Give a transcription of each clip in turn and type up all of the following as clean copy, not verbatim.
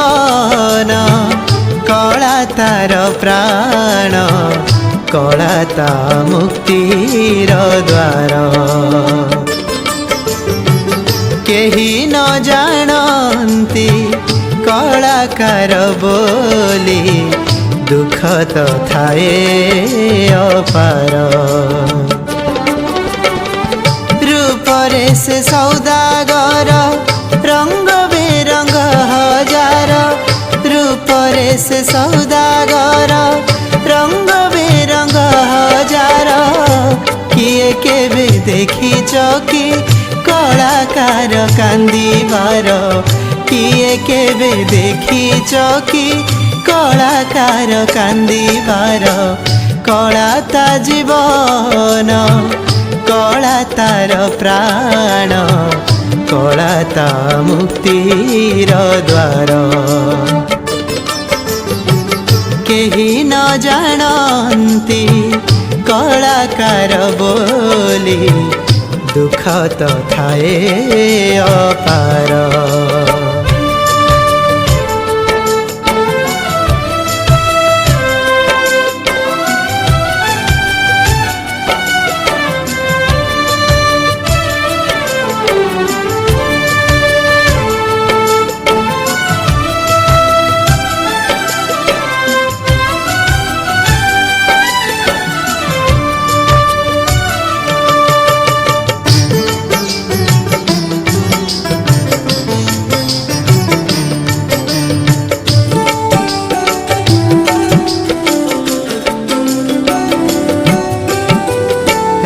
जीवन कला तार प्राण कला ता मुक्तिर द्वार केही न जानती कलाकार बोली दुख तो थाए अपार रूपरे से सौदागर रंग बेरंग हजार रूपरे से सौदागर रंग बेरंग हजार किए केबे देखी चौकी कलाकार कांदीबार किए केबे देखी चौकी कलाकार कांदीबार कला ता जीवन कला तार प्राण कला ता मुक्तिर द्वार केही न जानती कलाकार बोली दुख तो थाए अपार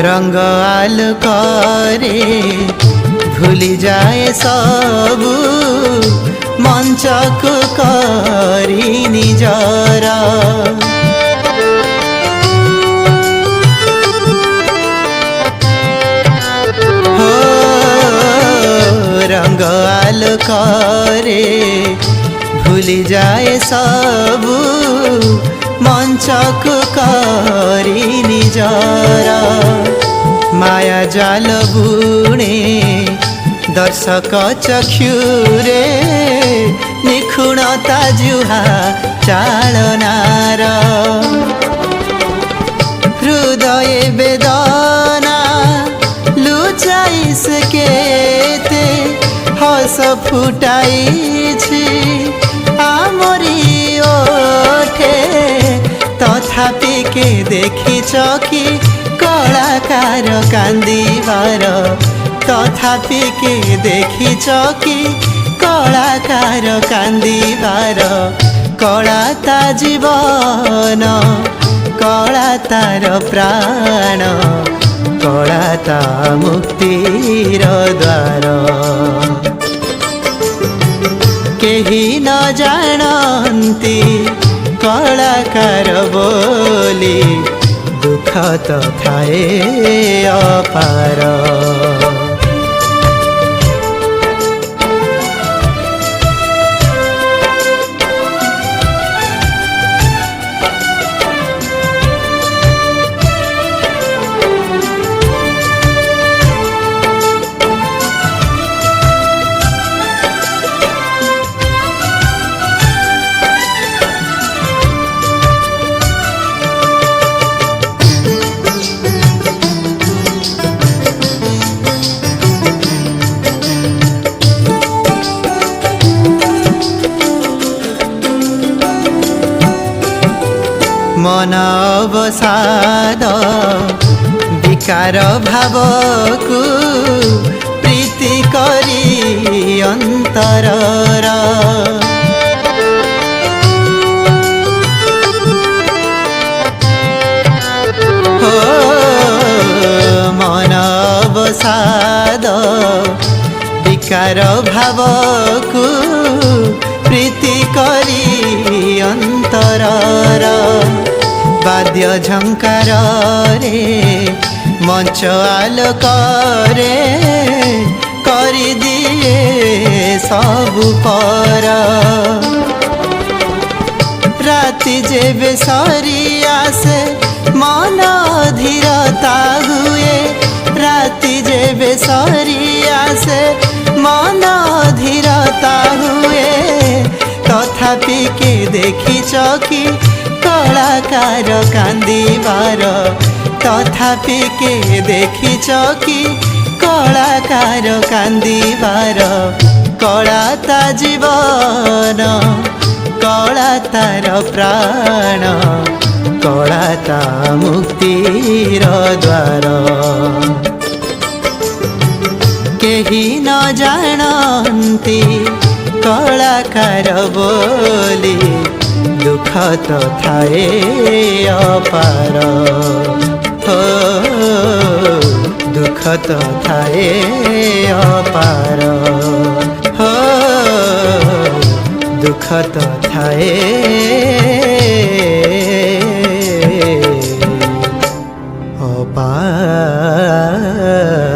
रंग आलोकरे भूली जाए सबू मंच को करी निजर हो रंग आलोकरे भूली जाए सबू मंच को करी निजर माया जाल बुणे दर्शक चक्षुरे निखुणता जुहा चालनार हृदय वेदना लुचाई सकेते हस फुटाई आमरी ओठे तथापि के देखी चौकी कलाकार कांदीबार तथापि के देखी चौकी कलाकार कांदीबार कला ता जीवन कला तार प्राण कला ता मुक्तिर द्वार केही न जानती कलाकार बोली दुख तो थाए अपार मन अवसाद विकार भाव को प्रीति करी अंतरर हो मन अवसाद विकार भाव को प्रीति करी अंतरर वाद्य झंकार रे मंच आलोक रे करी दिए सबु पर राति जेबे सरी आसे मन धीरता हुए राति जेबे सरी आसे मन धीरता हुए तथापि के देखिछ कि कलाकार कांदिबार तथापि के देखिछ कि कलाकार कांदिबार कला ता जीवन कला तार प्राण कला ता मुक्तिर द्वार केही न जानती कलाकार बोली दुख तो थाए अपार हो दुख तो थाए अपार हो दुख तो थाए अपार।